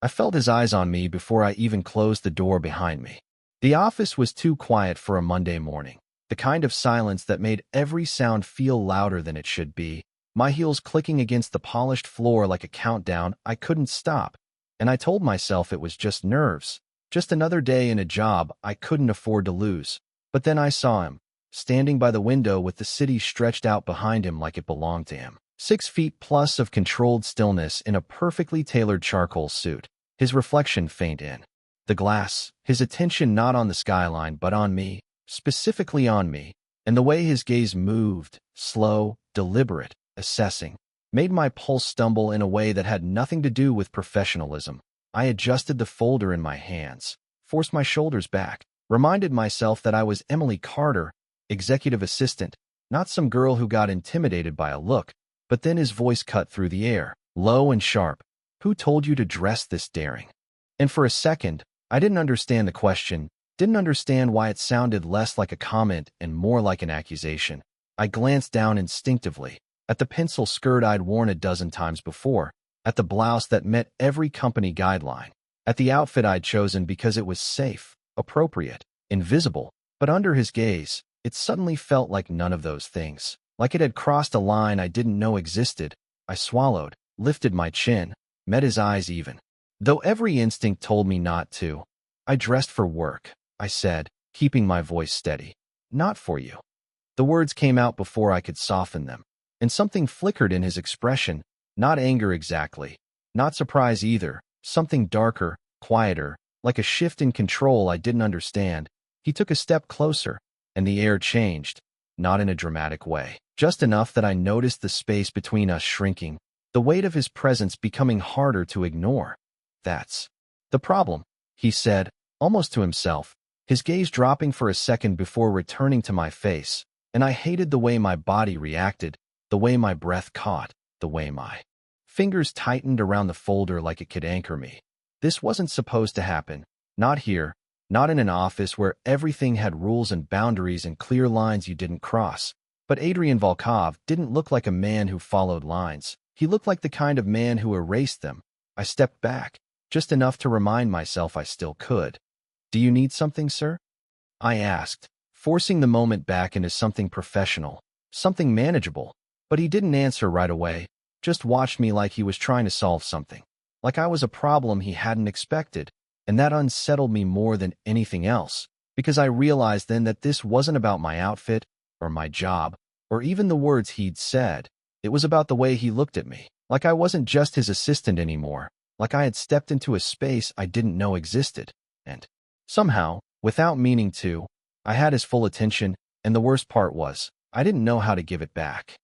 I felt his eyes on me before I even closed the door behind me. The office was too quiet for a Monday morning, the kind of silence that made every sound feel louder than it should be, my heels clicking against the polished floor like a countdown. I couldn't stop, and I told myself it was just nerves, just another day in a job I couldn't afford to lose. But then I saw him, standing by the window with the city stretched out behind him like it belonged to him. 6 feet plus of controlled stillness in a perfectly tailored charcoal suit, his reflection faint in the glass, his attention not on the skyline but on me, specifically on me, and the way his gaze moved, slow, deliberate, assessing, made my pulse stumble in a way that had nothing to do with professionalism. I adjusted the folder in my hands, forced my shoulders back, reminded myself that I was Emily Carter, executive assistant, not some girl who got intimidated by a look. But then his voice cut through the air, low and sharp. Who told you to dress this daring? And for a second, I didn't understand the question, didn't understand why it sounded less like a comment and more like an accusation. I glanced down instinctively, at the pencil skirt I'd worn a dozen times before, at the blouse that met every company guideline, at the outfit I'd chosen because it was safe, appropriate, invisible. But under his gaze, it suddenly felt like none of those things. Like it had crossed a line I didn't know existed. I swallowed, lifted my chin, met his eyes even, though every instinct told me not to. I dressed for work, I said, keeping my voice steady. Not for you. The words came out before I could soften them, and something flickered in his expression, not anger exactly, not surprise either, something darker, quieter, like a shift in control I didn't understand. He took a step closer, and the air changed, not in a dramatic way. Just enough that I noticed the space between us shrinking, the weight of his presence becoming harder to ignore. That's the problem, he said, almost to himself, his gaze dropping for a second before returning to my face, and I hated the way my body reacted, the way my breath caught, the way my fingers tightened around the folder like it could anchor me. This wasn't supposed to happen, not here, not in an office where everything had rules and boundaries and clear lines you didn't cross. But Adrian Volkov didn't look like a man who followed lines. He looked like the kind of man who erased them. I stepped back, just enough to remind myself I still could. Do you need something, sir? I asked, forcing the moment back into something professional, something manageable. But he didn't answer right away, just watched me like he was trying to solve something, like I was a problem he hadn't expected. And that unsettled me more than anything else, because I realized then that this wasn't about my outfit, or my job, or even the words he'd said. It was about the way he looked at me, like I wasn't just his assistant anymore, like I had stepped into a space I didn't know existed. And somehow, without meaning to, I had his full attention, and the worst part was, I didn't know how to give it back.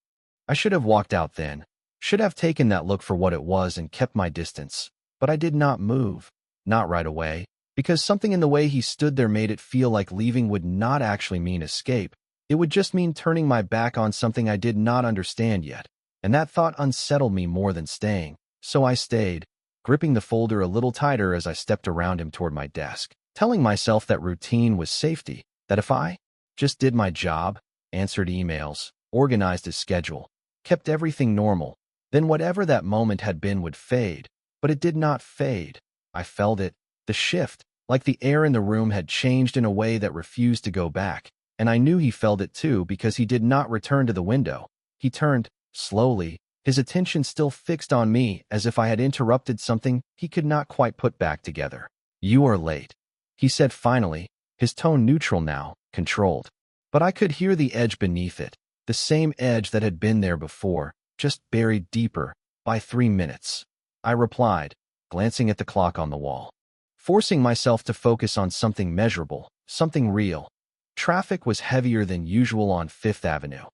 I should have walked out then, should have taken that look for what it was and kept my distance. But I did not move, not right away, because something in the way he stood there made it feel like leaving would not actually mean escape. It would just mean turning my back on something I did not understand yet, and that thought unsettled me more than staying. So I stayed, gripping the folder a little tighter as I stepped around him toward my desk, telling myself that routine was safety, that if I just did my job, answered emails, organized his schedule, kept everything normal, then whatever that moment had been would fade. But it did not fade. I felt it, the shift, like the air in the room had changed in a way that refused to go back. And I knew he felt it too because he did not return to the window. He turned, slowly, his attention still fixed on me as if I had interrupted something he could not quite put back together. You are late, he said finally, his tone neutral now, controlled. But I could hear the edge beneath it, the same edge that had been there before, just buried deeper, by 3 minutes. I replied, glancing at the clock on the wall, forcing myself to focus on something measurable, something real. Traffic was heavier than usual on Fifth Avenue.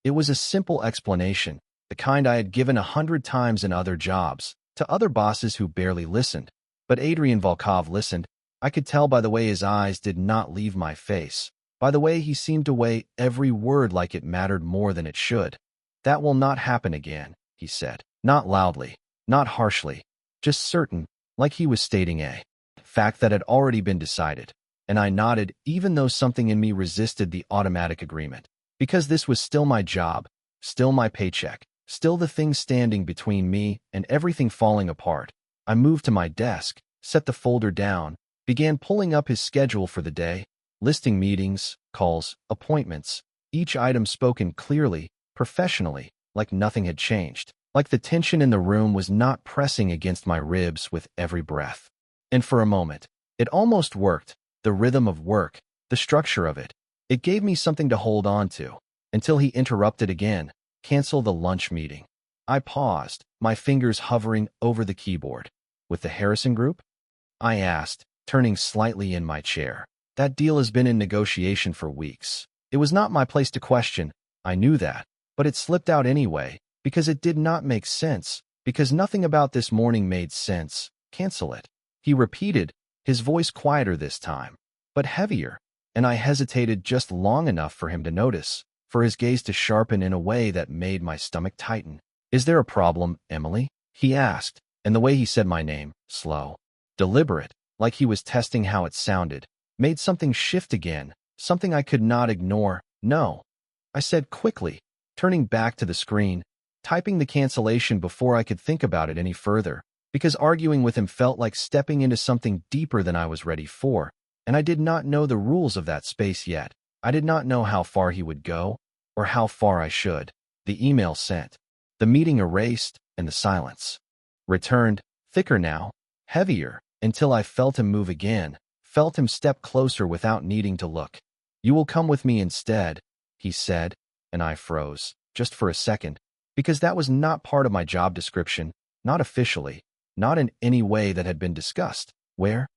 It was a simple explanation, the kind I had given 100 times in other jobs, to other bosses who barely listened. But Adrian Volkov listened. I could tell by the way his eyes did not leave my face, by the way he seemed to weigh every word like it mattered more than it should. That will not happen again, he said, not loudly, not harshly, just certain, like he was stating a fact that had already been decided. And I nodded even though something in me resisted the automatic agreement. Because this was still my job, still my paycheck, still the thing standing between me and everything falling apart. I moved to my desk, set the folder down, began pulling up his schedule for the day, listing meetings, calls, appointments, each item spoken clearly, professionally, like nothing had changed, like the tension in the room was not pressing against my ribs with every breath. And for a moment, it almost worked, the rhythm of work, the structure of it. It gave me something to hold on to, until he interrupted again, cancel the lunch meeting. I paused, my fingers hovering over the keyboard. With the Harrison Group? I asked, turning slightly in my chair. That deal has been in negotiation for weeks. It was not my place to question, I knew that, but it slipped out anyway, because it did not make sense, because nothing about this morning made sense. Cancel it. He repeated, his voice quieter this time, but heavier, and I hesitated just long enough for him to notice, for his gaze to sharpen in a way that made my stomach tighten. Is there a problem, Emily? He asked, and the way he said my name, slow, deliberate, like he was testing how it sounded, made something shift again, something I could not ignore. No, I said quickly, turning back to the screen, typing the cancellation before I could think about it any further, because arguing with him felt like stepping into something deeper than I was ready for, and I did not know the rules of that space yet. I did not know how far he would go, or how far I should. The email sent, the meeting erased, and the silence returned, thicker now, heavier, until I felt him move again, felt him step closer without needing to look. You will come with me instead, he said, and I froze, just for a second, because that was not part of my job description, not officially, not in any way that had been discussed. Where?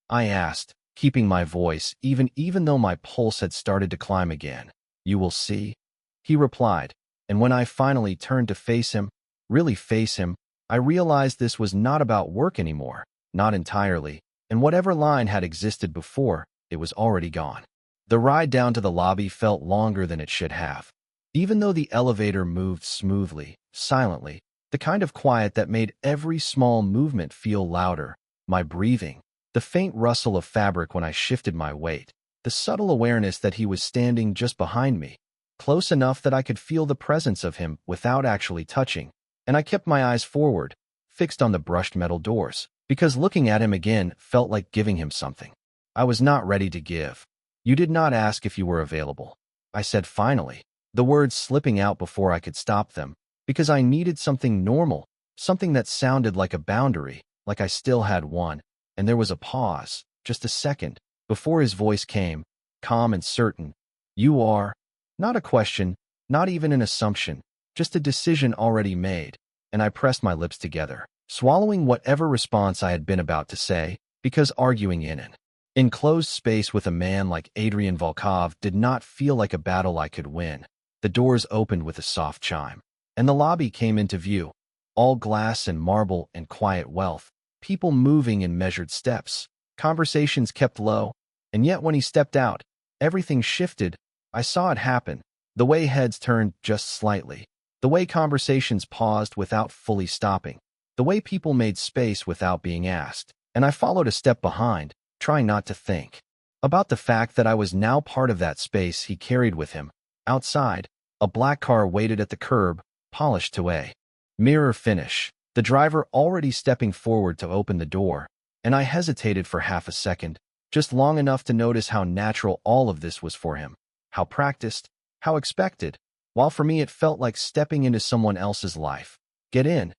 I asked, keeping my voice, even though my pulse had started to climb again. You will see, he replied, and when I finally turned to face him, really face him, I realized this was not about work anymore, not entirely, and whatever line had existed before, it was already gone. The ride down to the lobby felt longer than it should have. Even though the elevator moved smoothly, silently, the kind of quiet that made every small movement feel louder, my breathing, the faint rustle of fabric when I shifted my weight, the subtle awareness that he was standing just behind me, close enough that I could feel the presence of him without actually touching, and I kept my eyes forward, fixed on the brushed metal doors, because looking at him again felt like giving him something. I was not ready to give. You did not ask if you were available, I said finally, the words slipping out before I could stop them, because I needed something normal, something that sounded like a boundary, like I still had one, and there was a pause, just a second, before his voice came, calm and certain. You are. Not a question, not even an assumption, just a decision already made, and I pressed my lips together, swallowing whatever response I had been about to say, because arguing in an enclosed space with a man like Adrian Volkov did not feel like a battle I could win. The doors opened with a soft chime, and the lobby came into view, all glass and marble and quiet wealth, people moving in measured steps, conversations kept low, and yet when he stepped out, everything shifted. I saw it happen, the way heads turned just slightly, the way conversations paused without fully stopping, the way people made space without being asked, and I followed a step behind, trying not to think about the fact that I was now part of that space he carried with him. Outside, a black car waited at the curb, polished to a mirror finish, the driver already stepping forward to open the door, and I hesitated for half a second, just long enough to notice how natural all of this was for him, how practiced, how expected, while for me it felt like stepping into someone else's life. Get in,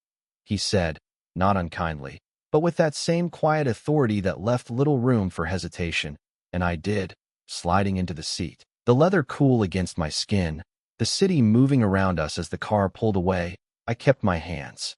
he said, not unkindly, but with that same quiet authority that left little room for hesitation, and I did, sliding into the seat, the leather cool against my skin, the city moving around us as the car pulled away. I kept my hands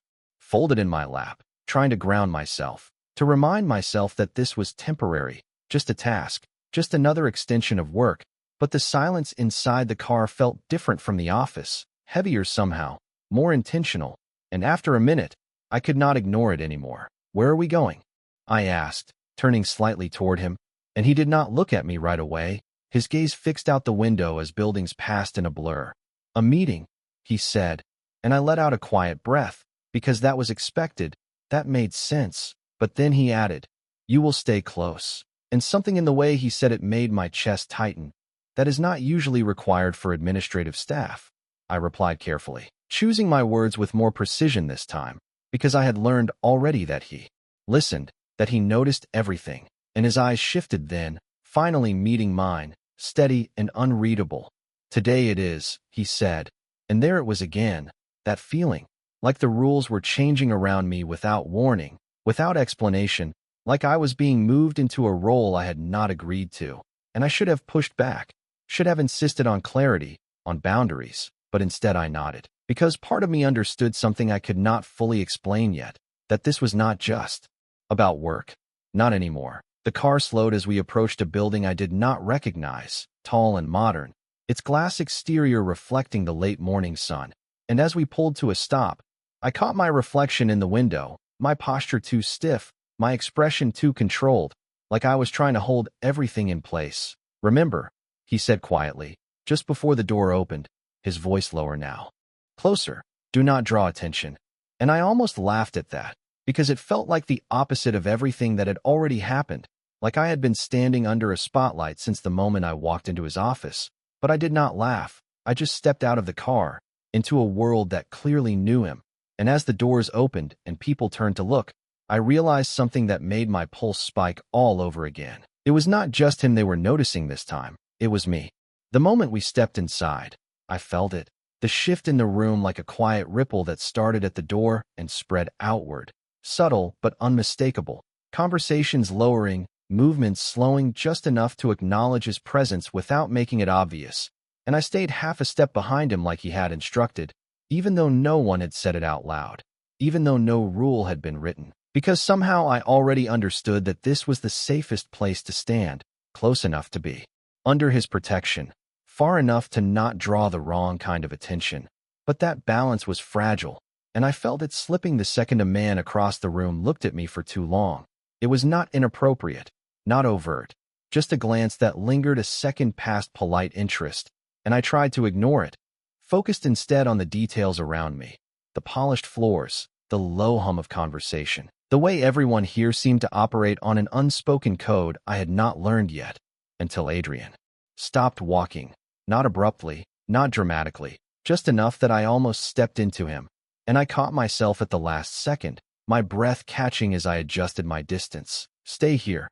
folded in my lap, trying to ground myself, to remind myself that this was temporary, just a task, just another extension of work. But the silence inside the car felt different from the office, heavier somehow, more intentional, and after a minute, I could not ignore it anymore. Where are we going? I asked, turning slightly toward him, and he did not look at me right away. His gaze fixed out the window as buildings passed in a blur. A meeting, he said, and I let out a quiet breath, because that was expected, that made sense. But then he added, you will stay close, and something in the way he said it made my chest tighten. That is not usually required for administrative staff, I replied carefully, choosing my words with more precision this time. because I had learned already that he listened, that he noticed everything, and his eyes shifted then, finally meeting mine, steady and unreadable. "Today it is," he said, and there it was again, that feeling, like the rules were changing around me without warning, without explanation, like I was being moved into a role I had not agreed to, and I should have pushed back, should have insisted on clarity, on boundaries, but instead I nodded, because part of me understood something I could not fully explain yet, that this was not just about work. Not anymore. The car slowed as we approached a building I did not recognize, tall and modern, its glass exterior reflecting the late morning sun, and as we pulled to a stop, I caught my reflection in the window, my posture too stiff, my expression too controlled, like I was trying to hold everything in place. "Remember," he said quietly, just before the door opened, his voice lower now. "Closer. Do not draw attention." And I almost laughed at that, because it felt like the opposite of everything that had already happened, like I had been standing under a spotlight since the moment I walked into his office. But I did not laugh. I just stepped out of the car, into a world that clearly knew him. And as the doors opened and people turned to look, I realized something that made my pulse spike all over again. It was not just him they were noticing this time. It was me. The moment we stepped inside, I felt it. The shift in the room, like a quiet ripple that started at the door and spread outward. Subtle but unmistakable. Conversations lowering, movements slowing just enough to acknowledge his presence without making it obvious. And I stayed half a step behind him like he had instructed, even though no one had said it out loud, even though no rule had been written. Because somehow I already understood that this was the safest place to stand, close enough to be under his protection, far enough to not draw the wrong kind of attention. But that balance was fragile, and I felt it slipping the second a man across the room looked at me for too long. It was not inappropriate, not overt, just a glance that lingered a second past polite interest, and I tried to ignore it, focused instead on the details around me, the polished floors, the low hum of conversation. The way everyone here seemed to operate on an unspoken code I had not learned yet, until Adrian stopped walking, not abruptly, not dramatically, just enough that I almost stepped into him, and I caught myself at the last second, my breath catching as I adjusted my distance. "Stay here,"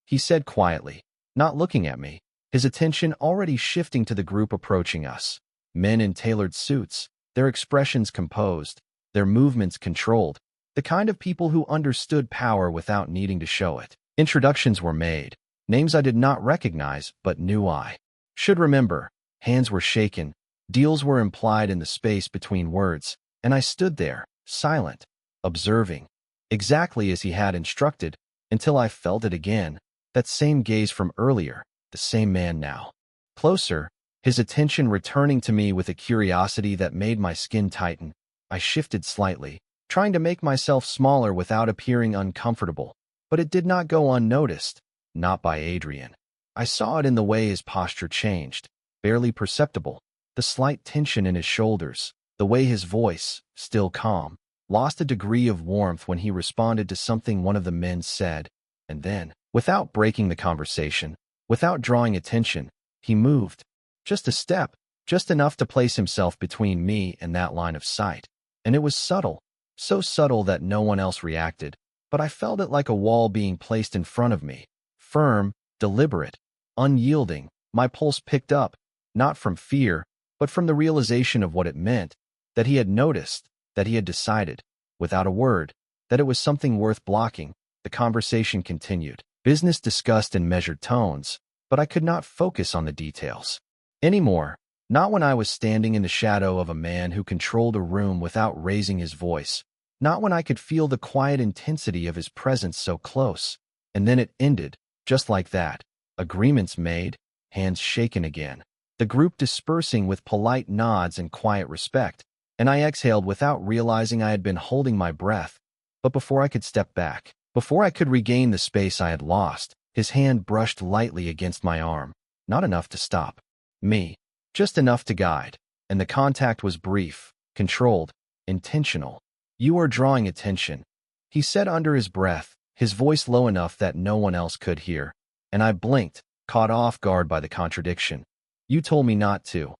he said quietly, not looking at me, his attention already shifting to the group approaching us. Men in tailored suits, their expressions composed, their movements controlled, the kind of people who understood power without needing to show it. Introductions were made, names I did not recognize but knew I should remember. Hands were shaken, deals were implied in the space between words, and I stood there, silent, observing, exactly as he had instructed, until I felt it again, that same gaze from earlier, the same man now. Closer, his attention returning to me with a curiosity that made my skin tighten. I shifted slightly, trying to make myself smaller without appearing uncomfortable, but it did not go unnoticed, not by Adrian. I saw it in the way his posture changed, barely perceptible, the slight tension in his shoulders, the way his voice, still calm, lost a degree of warmth when he responded to something one of the men said, and then, without breaking the conversation, without drawing attention, he moved, just a step, just enough to place himself between me and that line of sight. And it was subtle, so subtle that no one else reacted, but I felt it like a wall being placed in front of me, firm, deliberate, unyielding. My pulse picked up, not from fear, but from the realization of what it meant, that he had noticed, that he had decided, without a word, that it was something worth blocking. The conversation continued, business discussed in measured tones, but I could not focus on the details anymore, not when I was standing in the shadow of a man who controlled a room without raising his voice, not when I could feel the quiet intensity of his presence so close. And then it ended, just like that. Agreements made, hands shaken again, the group dispersing with polite nods and quiet respect, and I exhaled without realizing I had been holding my breath. But before I could step back, before I could regain the space I had lost, his hand brushed lightly against my arm, not enough to stop me, just enough to guide, and the contact was brief, controlled, intentional. "You are drawing attention," he said under his breath, his voice low enough that no one else could hear, and I blinked, caught off guard by the contradiction. "You told me not to,"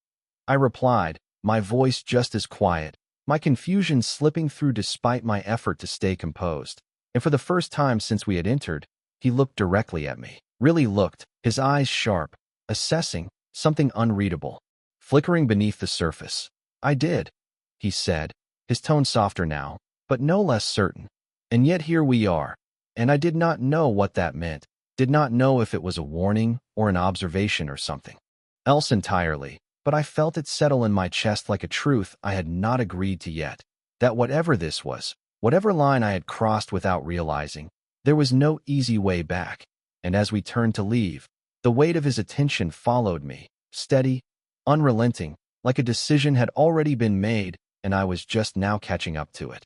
I replied, my voice just as quiet, my confusion slipping through despite my effort to stay composed. And for the first time since we had entered, he looked directly at me. Really looked, his eyes sharp, assessing something unreadable, flickering beneath the surface. "I did," he said, his tone softer now, but no less certain. "And yet here we are." And I did not know what that meant, did not know if it was a warning or an observation or something else entirely, but I felt it settle in my chest like a truth I had not agreed to yet, that whatever this was, whatever line I had crossed without realizing, there was no easy way back. And as we turned to leave, the weight of his attention followed me, steady, unrelenting, like a decision had already been made and I was just now catching up to it.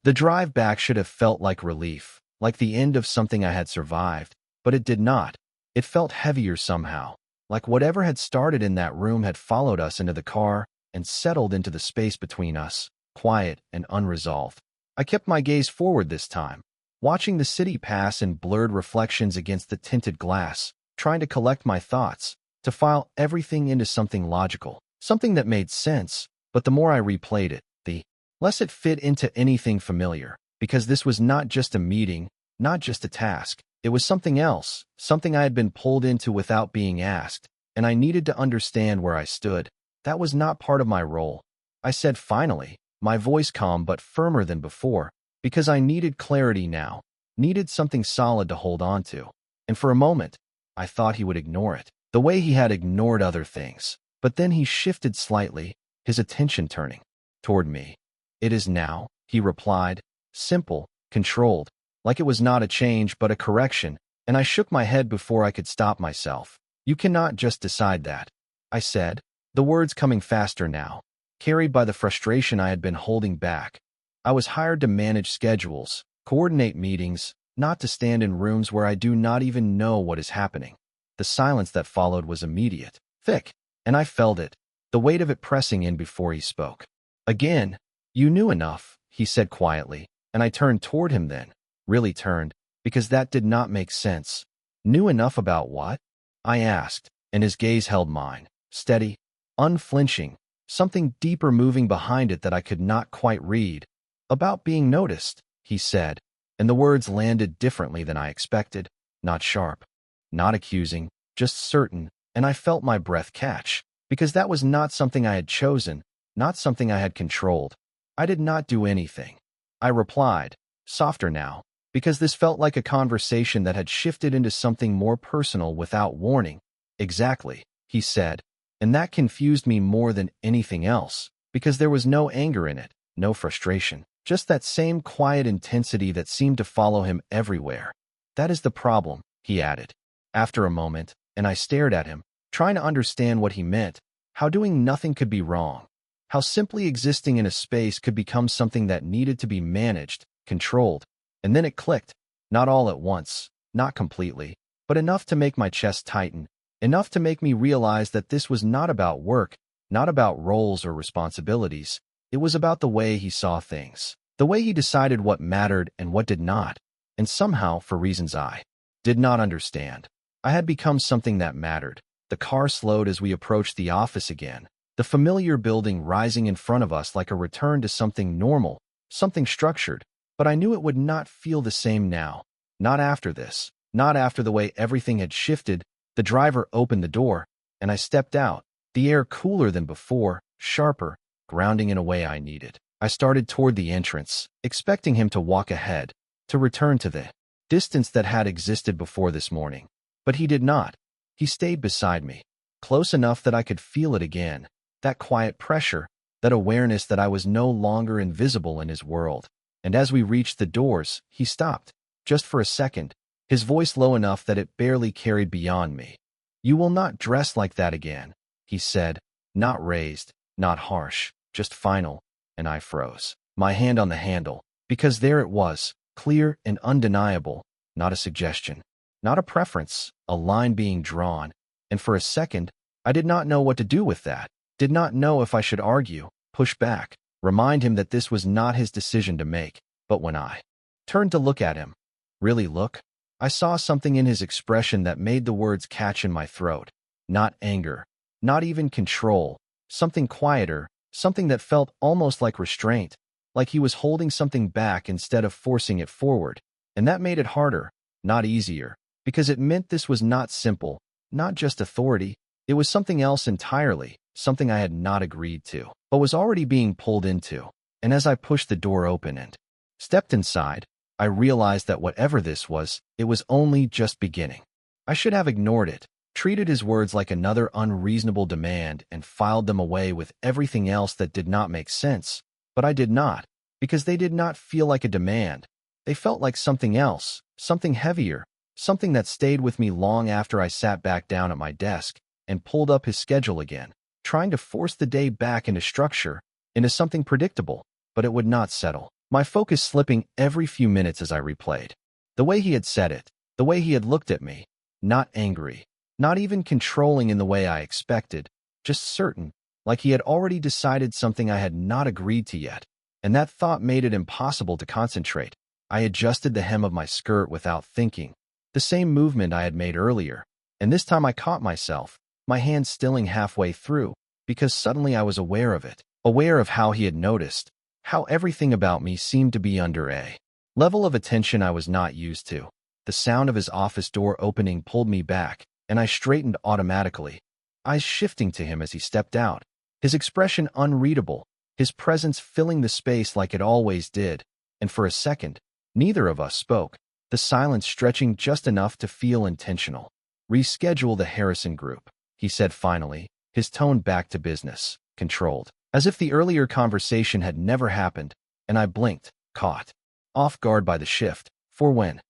The drive back should have felt like relief, like the end of something I had survived, but it did not. It felt heavier somehow, like whatever had started in that room had followed us into the car and settled into the space between us, quiet and unresolved. I kept my gaze forward this time, watching the city pass in blurred reflections against the tinted glass, trying to collect my thoughts, to file everything into something logical, something that made sense, but the more I replayed it, the less it fit into anything familiar, because this was not just a meeting, not just a task. It was something else, something I had been pulled into without being asked, and I needed to understand where I stood. That was not part of my role. I said finally, my voice calm but firmer than before, because I needed clarity now, needed something solid to hold on to. And for a moment, I thought he would ignore it, the way he had ignored other things. But then he shifted slightly, his attention turning toward me. "It is now," he replied, simple, controlled, like it was not a change but a correction, and I shook my head before I could stop myself. "You cannot just decide that," I said, the words coming faster now, carried by the frustration I had been holding back. "I was hired to manage schedules, coordinate meetings, not to stand in rooms where I do not even know what is happening." The silence that followed was immediate, thick, and I felt it, the weight of it pressing in before he spoke. "Again, you knew enough," he said quietly, and I turned toward him then. Really turned, because that did not make sense. "Knew enough about what?" I asked, and his gaze held mine, steady, unflinching, something deeper moving behind it that I could not quite read. "About being noticed," he said, and the words landed differently than I expected, not sharp, not accusing, just certain, and I felt my breath catch, because that was not something I had chosen, not something I had controlled. "I did not do anything," I replied, softer now, because this felt like a conversation that had shifted into something more personal without warning. "Exactly," he said, and that confused me more than anything else, because there was no anger in it, no frustration, just that same quiet intensity that seemed to follow him everywhere. "That is the problem," he added, after a moment, and I stared at him, trying to understand what he meant, how doing nothing could be wrong, how simply existing in a space could become something that needed to be managed, controlled. And then it clicked, not all at once, not completely, but enough to make my chest tighten, enough to make me realize that this was not about work, not about roles or responsibilities. It was about the way he saw things, the way he decided what mattered and what did not, and somehow, for reasons I did not understand, I had become something that mattered. The car slowed as we approached the office again, the familiar building rising in front of us like a return to something normal, something structured. But I knew it would not feel the same now, not after this, not after the way everything had shifted. The driver opened the door, and I stepped out, the air cooler than before, sharper, grounding in a way I needed. I started toward the entrance, expecting him to walk ahead, to return to the distance that had existed before this morning. But he did not. He stayed beside me, close enough that I could feel it again, that quiet pressure, that awareness that I was no longer invisible in his world. And as we reached the doors, he stopped, just for a second, his voice low enough that it barely carried beyond me. "You will not dress like that again," he said, not raised, not harsh, just final, and I froze, my hand on the handle, because there it was, clear and undeniable, not a suggestion, not a preference, a line being drawn, and for a second, I did not know what to do with that, did not know if I should argue, push back, remind him that this was not his decision to make. But when I turned to look at him, really look, I saw something in his expression that made the words catch in my throat. Not anger, not even control, something quieter, something that felt almost like restraint, like he was holding something back instead of forcing it forward. And that made it harder, not easier, because it meant this was not simple, not just authority. It was something else entirely, something I had not agreed to, but was already being pulled into. And as I pushed the door open and stepped inside, I realized that whatever this was, it was only just beginning. I should have ignored it, treated his words like another unreasonable demand, and filed them away with everything else that did not make sense. But I did not, because they did not feel like a demand. They felt like something else, something heavier, something that stayed with me long after I sat back down at my desk and pulled up his schedule again, trying to force the day back into structure, into something predictable, but it would not settle. My focus slipping every few minutes as I replayed. The way he had said it, the way he had looked at me, not angry, not even controlling in the way I expected, just certain, like he had already decided something I had not agreed to yet. And that thought made it impossible to concentrate. I adjusted the hem of my skirt without thinking, the same movement I had made earlier, and this time I caught myself, my hand stilling halfway through, because suddenly I was aware of it, aware of how he had noticed, how everything about me seemed to be under a level of attention I was not used to. The sound of his office door opening pulled me back, and I straightened automatically, eyes shifting to him as he stepped out, his expression unreadable, his presence filling the space like it always did, and for a second, neither of us spoke, the silence stretching just enough to feel intentional. "Reschedule the Harrison group," he said finally, his tone back to business, controlled, as if the earlier conversation had never happened, and I blinked, caught off guard by the shift. "For when?"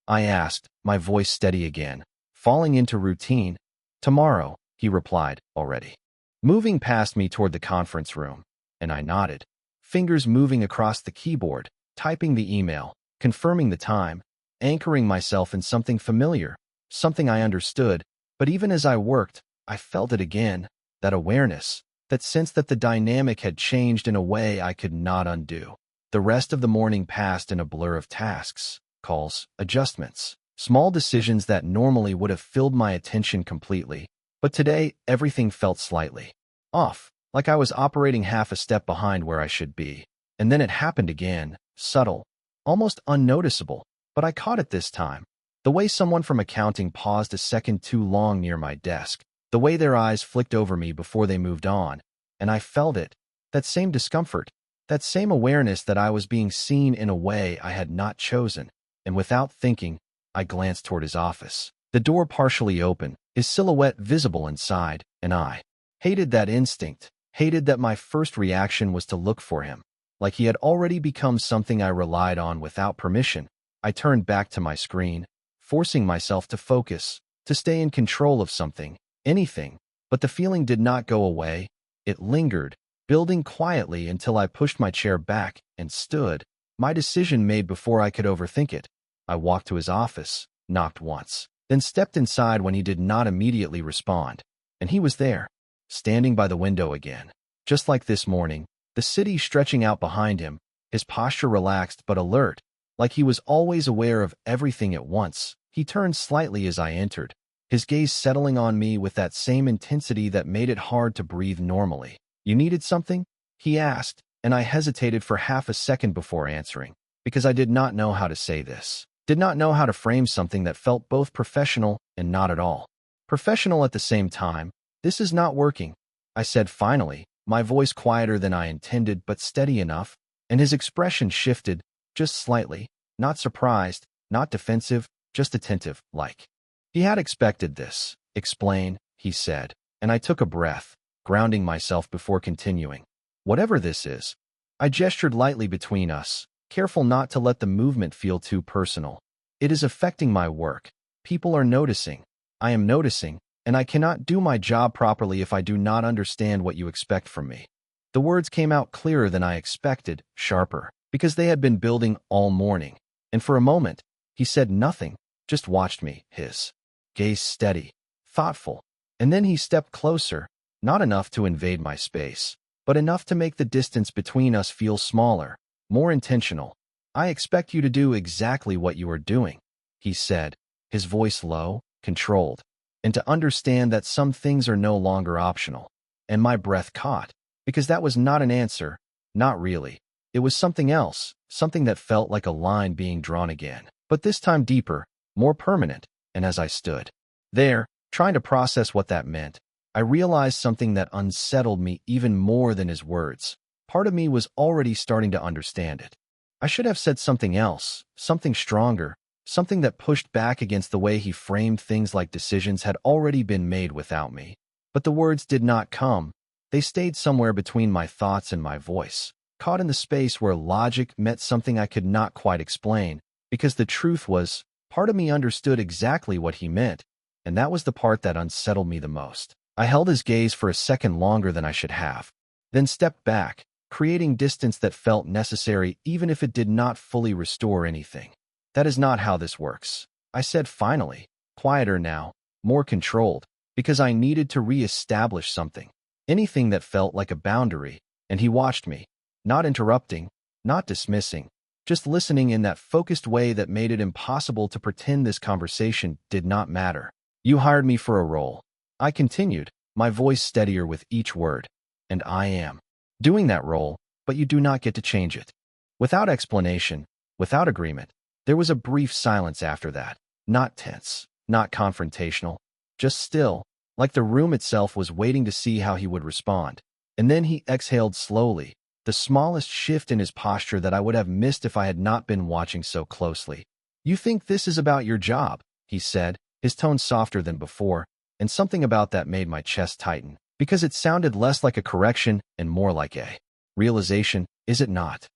I asked, my voice steady again, falling into routine. "Tomorrow," he replied, already moving past me toward the conference room, and I nodded, fingers moving across the keyboard, typing the email, confirming the time, anchoring myself in something familiar, something I understood. But even as I worked, I felt it again, that awareness, that sense that the dynamic had changed in a way I could not undo. The rest of the morning passed in a blur of tasks, calls, adjustments, small decisions that normally would have filled my attention completely. But today, everything felt slightly off, like I was operating half a step behind where I should be. And then it happened again, subtle, almost unnoticeable, but I caught it this time. The way someone from accounting paused a second too long near my desk, the way their eyes flicked over me before they moved on, and I felt it, that same discomfort, that same awareness that I was being seen in a way I had not chosen, and without thinking, I glanced toward his office. The door partially open, his silhouette visible inside, and I hated that instinct, hated that my first reaction was to look for him, like he had already become something I relied on without permission. I turned back to my screen, forcing myself to focus, to stay in control of something, anything, but the feeling did not go away. It lingered, building quietly until I pushed my chair back and stood, my decision made before I could overthink it. I walked to his office, knocked once, then stepped inside when he did not immediately respond. And he was there, standing by the window again. Just like this morning, the city stretching out behind him, his posture relaxed but alert, like he was always aware of everything at once. He turned slightly as I entered, his gaze settling on me with that same intensity that made it hard to breathe normally. "You needed something?" he asked, and I hesitated for half a second before answering, because I did not know how to say this, did not know how to frame something that felt both professional and not at all professional at the same time. "This is not working," I said finally, my voice quieter than I intended but steady enough, and his expression shifted, just slightly, not surprised, not defensive, just attentive, like he had expected this. "Explain," he said, and I took a breath, grounding myself before continuing. "Whatever this is." I gestured lightly between us, careful not to let the movement feel too personal. "It is affecting my work. People are noticing. I am noticing, and I cannot do my job properly if I do not understand what you expect from me." The words came out clearer than I expected, sharper, because they had been building all morning. And for a moment, he said nothing, just watched me, his gaze steady, thoughtful. And then he stepped closer, not enough to invade my space, but enough to make the distance between us feel smaller, more intentional. "I expect you to do exactly what you are doing," he said, his voice low, controlled, "and to understand that some things are no longer optional." And my breath caught, because that was not an answer, not really. It was something else, something that felt like a line being drawn again, but this time deeper, more permanent. And as I stood there, trying to process what that meant, I realized something that unsettled me even more than his words. Part of me was already starting to understand it. I should have said something else, something stronger, something that pushed back against the way he framed things like decisions had already been made without me. But the words did not come. They stayed somewhere between my thoughts and my voice, caught in the space where logic met something I could not quite explain, because the truth was, part of me understood exactly what he meant, and that was the part that unsettled me the most. I held his gaze for a second longer than I should have, then stepped back, creating distance that felt necessary even if it did not fully restore anything. That is not how this works, I said finally, quieter now, more controlled, because I needed to re-establish something, anything that felt like a boundary, and he watched me, not interrupting, not dismissing, just listening in that focused way that made it impossible to pretend this conversation did not matter. You hired me for a role, I continued, my voice steadier with each word, and I am doing that role, but you do not get to change it. Without explanation, without agreement, there was a brief silence after that, not tense, not confrontational, just still, like the room itself was waiting to see how he would respond. And then he exhaled slowly, the smallest shift in his posture that I would have missed if I had not been watching so closely. You think this is about your job, he said, his tone softer than before, and something about that made my chest tighten, because it sounded less like a correction and more like a realization, is it not?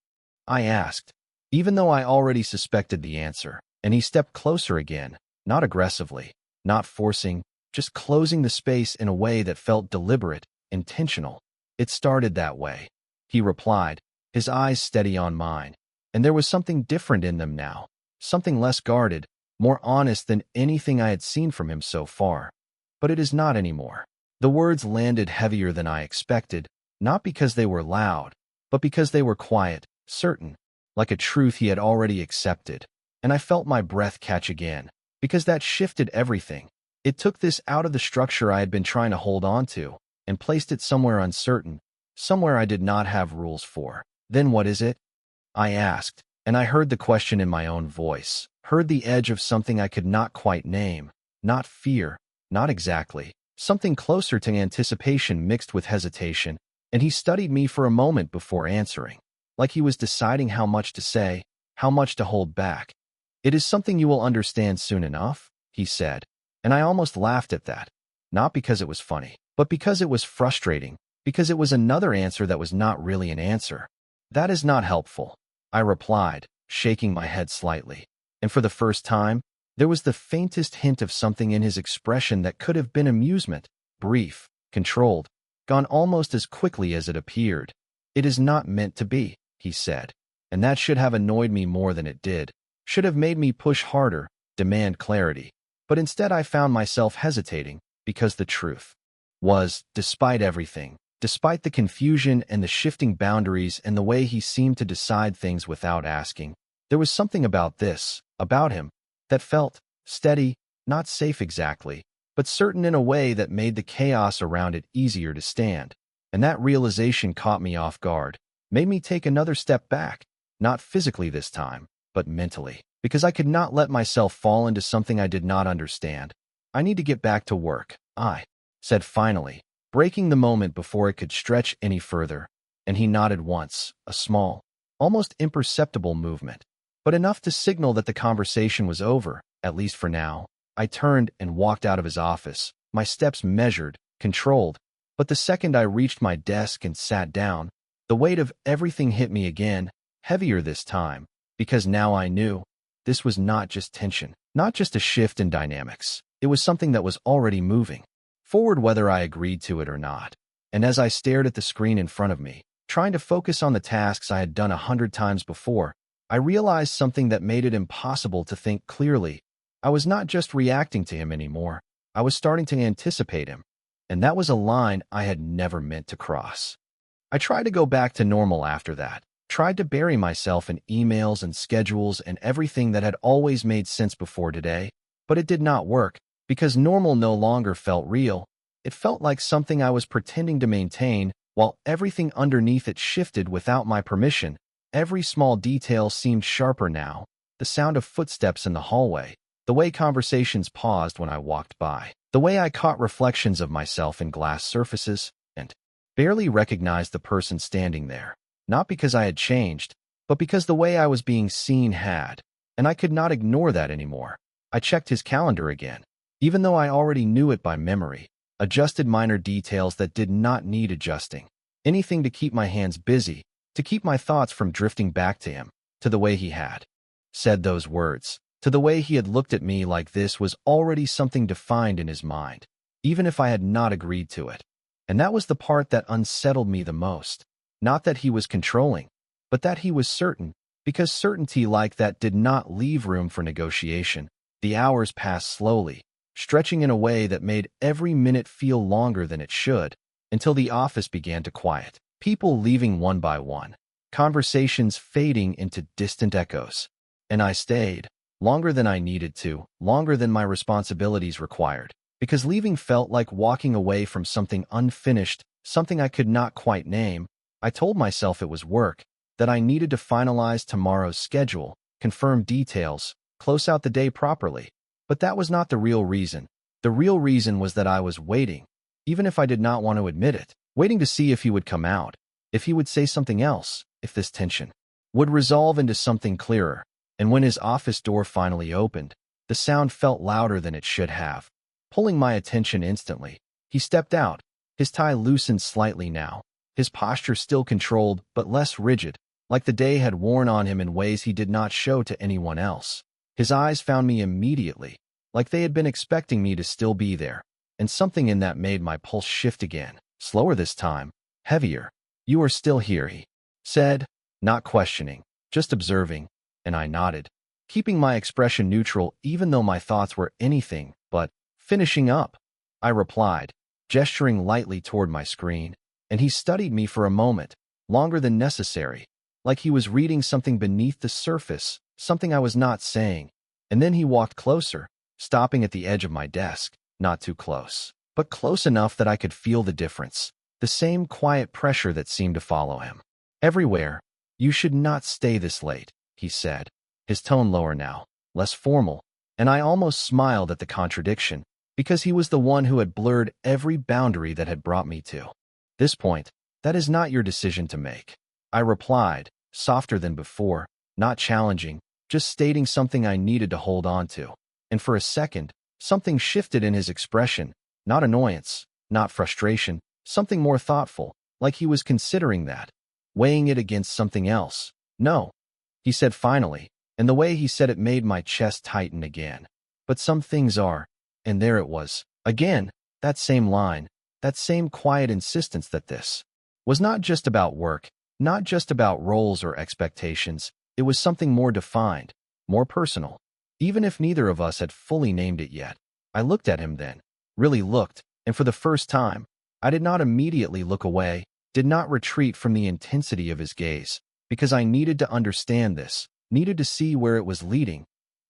I asked, even though I already suspected the answer, and he stepped closer again, not aggressively, not forcing, just closing the space in a way that felt deliberate, intentional. It started that way, he replied, his eyes steady on mine, and there was something different in them now, something less guarded, more honest than anything I had seen from him so far. But it is not anymore. The words landed heavier than I expected, not because they were loud, but because they were quiet, certain, like a truth he had already accepted. And I felt my breath catch again, because that shifted everything. It took this out of the structure I had been trying to hold on to, and placed it somewhere uncertain, somewhere I did not have rules for. Then what is it? I asked, and I heard the question in my own voice, heard the edge of something I could not quite name, not fear, not exactly, something closer to anticipation mixed with hesitation, and he studied me for a moment before answering, like he was deciding how much to say, how much to hold back. It is something you will understand soon enough, he said, and I almost laughed at that, not because it was funny, but because it was frustrating, because it was another answer that was not really an answer. That is not helpful, I replied, shaking my head slightly, and for the first time, there was the faintest hint of something in his expression that could have been amusement, brief, controlled, gone almost as quickly as it appeared. It is not meant to be, he said, and that should have annoyed me more than it did, should have made me push harder, demand clarity. But instead I found myself hesitating, because the truth was, despite everything, despite the confusion and the shifting boundaries and the way he seemed to decide things without asking, there was something about this, about him, that felt steady, not safe exactly, but certain in a way that made the chaos around it easier to stand. And that realization caught me off guard, made me take another step back, not physically this time, but mentally, because I could not let myself fall into something I did not understand. I need to get back to work, I said finally, breaking the moment before it could stretch any further, and he nodded once, a small, almost imperceptible movement, but enough to signal that the conversation was over, at least for now. I turned and walked out of his office, my steps measured, controlled, but the second I reached my desk and sat down, the weight of everything hit me again, heavier this time, because now I knew this was not just tension, not just a shift in dynamics. It was something that was already moving forward whether I agreed to it or not. And as I stared at the screen in front of me, trying to focus on the tasks I had done 100 times before, I realized something that made it impossible to think clearly. I was not just reacting to him anymore. I was starting to anticipate him. And that was a line I had never meant to cross. I tried to go back to normal after that, tried to bury myself in emails and schedules and everything that had always made sense before today, but it did not work, because normal no longer felt real. It felt like something I was pretending to maintain, While everything underneath it shifted without my permission, every small detail seemed sharper now. The sound of footsteps in the hallway, the way conversations paused when I walked by, the way I caught reflections of myself in glass surfaces, and barely recognized the person standing there. Not because I had changed, but because the way I was being seen had, and I could not ignore that anymore. I checked his calendar again, even though I already knew it by memory, adjusted minor details that did not need adjusting. Anything to keep my hands busy, to keep my thoughts from drifting back to him, to the way he had said those words, to the way he had looked at me like this was already something defined in his mind, even if I had not agreed to it. And that was the part that unsettled me the most. Not that he was controlling, but that he was certain, because certainty like that did not leave room for negotiation. The hours passed slowly, stretching in a way that made every minute feel longer than it should, until the office began to quiet. People leaving one by one, conversations fading into distant echoes. And I stayed, longer than I needed to, longer than my responsibilities required, because leaving felt like walking away from something unfinished, something I could not quite name. I told myself it was work, that I needed to finalize tomorrow's schedule, confirm details, close out the day properly. But that was not the real reason. The real reason was that I was waiting, even if I did not want to admit it, waiting to see if he would come out, if he would say something else, if this tension would resolve into something clearer. And when his office door finally opened, the sound felt louder than it should have, pulling my attention instantly. He stepped out, his tie loosened slightly now, his posture still controlled but less rigid, like the day had worn on him in ways he did not show to anyone else. His eyes found me immediately, like they had been expecting me to still be there, and something in that made my pulse shift again, slower this time, heavier. "You are still here," he said, not questioning, just observing, and I nodded, keeping my expression neutral even though my thoughts were anything but finishing up. I replied, gesturing lightly toward my screen, and he studied me for a moment, longer than necessary, like he was reading something beneath the surface, something I was not saying. And then he walked closer, stopping at the edge of my desk, not too close, but close enough that I could feel the difference, the same quiet pressure that seemed to follow him everywhere. "You should not stay this late," he said, his tone lower now, less formal, and I almost smiled at the contradiction, because he was the one who had blurred every boundary that had brought me to this point. "That is not your decision to make," I replied, softer than before, not challenging, just stating something I needed to hold on to. And for a second, something shifted in his expression, not annoyance, not frustration, something more thoughtful, like he was considering that, weighing it against something else. "No," he said finally, and the way he said it made my chest tighten again. "But some things are," and there it was, again, that same line, that same quiet insistence that this was not just about work, not just about roles or expectations. It was something more defined, more personal, even if neither of us had fully named it yet. I looked at him then, really looked, and for the first time, I did not immediately look away, did not retreat from the intensity of his gaze, because I needed to understand this, needed to see where it was leading.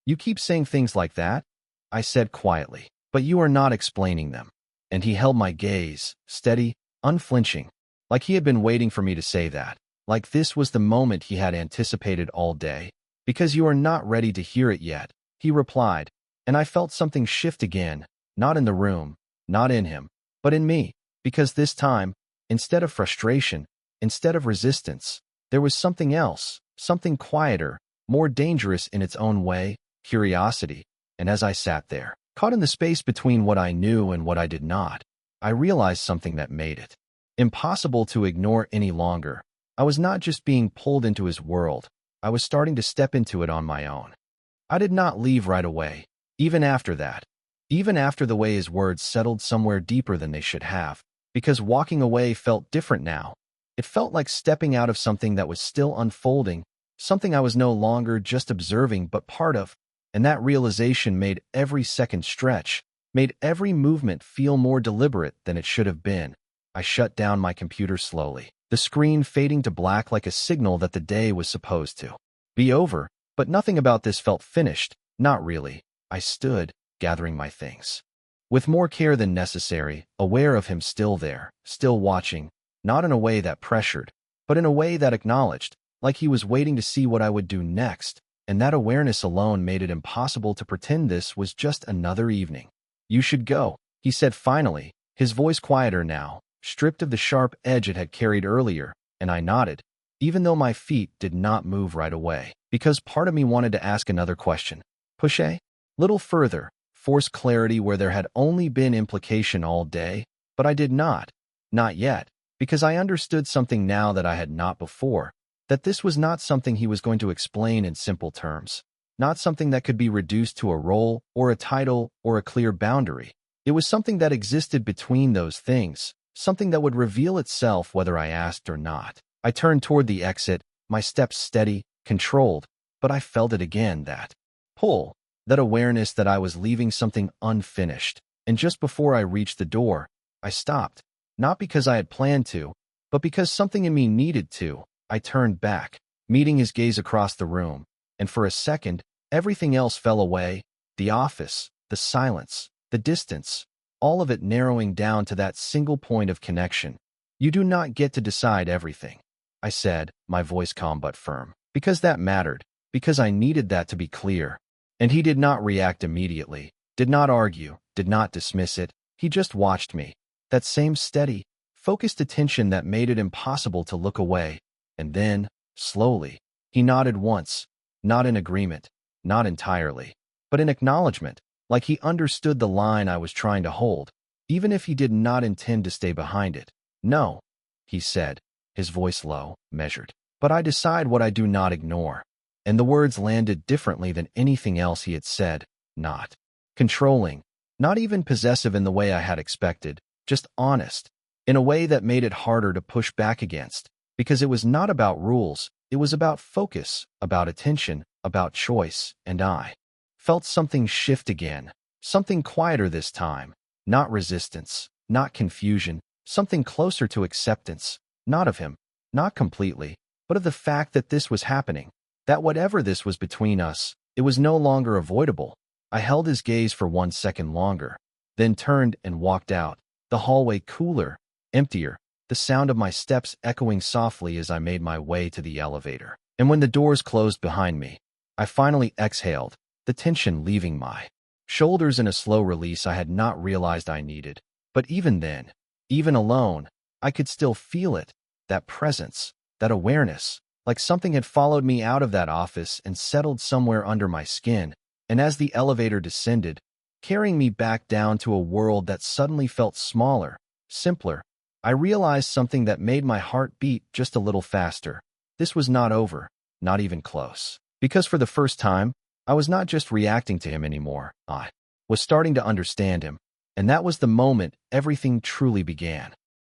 "You keep saying things like that," I said quietly, "but you are not explaining them." And he held my gaze, steady, unflinching, like he had been waiting for me to say that, like this was the moment he had anticipated all day. "Because you are not ready to hear it yet," he replied, and I felt something shift again, not in the room, not in him, but in me, because this time, instead of frustration, instead of resistance, there was something else, something quieter, more dangerous in its own way, curiosity. And as I sat there, caught in the space between what I knew and what I did not, I realized something that made it impossible to ignore any longer. I was not just being pulled into his world, I was starting to step into it on my own. I did not leave right away, even after that, even after the way his words settled somewhere deeper than they should have, because walking away felt different now. It felt like stepping out of something that was still unfolding, something I was no longer just observing but part of, and that realization made every second stretch, made every movement feel more deliberate than it should have been. I shut down my computer slowly, the screen fading to black like a signal that the day was supposed to be over, but nothing about this felt finished, not really. I stood, gathering my things, with more care than necessary, aware of him still there, still watching, not in a way that pressured, but in a way that acknowledged, like he was waiting to see what I would do next, and that awareness alone made it impossible to pretend this was just another evening. "You should go," he said finally, his voice quieter now, stripped of the sharp edge it had carried earlier, and I nodded, even though my feet did not move right away, because part of me wanted to ask another question. Push a little further, force clarity where there had only been implication all day, but I did not yet, because I understood something now that I had not before, that this was not something he was going to explain in simple terms, not something that could be reduced to a role or a title or a clear boundary. It was something that existed between those things, something that would reveal itself whether I asked or not. I turned toward the exit, my steps steady, controlled, but I felt it again, that pull, that awareness that I was leaving something unfinished. And just before I reached the door, I stopped, not because I had planned to, but because something in me needed to. I turned back, meeting his gaze across the room, and for a second, everything else fell away, the office, the silence, the distance, all of it narrowing down to that single point of connection. "You do not get to decide everything," I said, my voice calm but firm, because that mattered, because I needed that to be clear. And he did not react immediately, did not argue, did not dismiss it. He just watched me, that same steady, focused attention that made it impossible to look away. And then, slowly, he nodded once, not in agreement, not entirely, but in acknowledgement, like he understood the line I was trying to hold, even if he did not intend to stay behind it. "No," he said, his voice low, measured, "but I decide what I do not ignore." And the words landed differently than anything else he had said, not controlling, not even possessive in the way I had expected, just honest, in a way that made it harder to push back against. Because it was not about rules, it was about focus, about attention, about choice, and I felt something shift again, something quieter this time, not resistance, not confusion, something closer to acceptance, not of him, not completely, but of the fact that this was happening, that whatever this was between us, it was no longer avoidable. I held his gaze for 1 second longer, then turned and walked out, the hallway cooler, emptier, the sound of my steps echoing softly as I made my way to the elevator. And when the doors closed behind me, I finally exhaled, the tension leaving my shoulders in a slow release I had not realized I needed. But even then, even alone, I could still feel it, that presence, that awareness, like something had followed me out of that office and settled somewhere under my skin. And as the elevator descended, carrying me back down to a world that suddenly felt smaller, simpler, I realized something that made my heart beat just a little faster. This was not over, not even close. Because for the first time, I was not just reacting to him anymore. I was starting to understand him. And that was the moment everything truly began.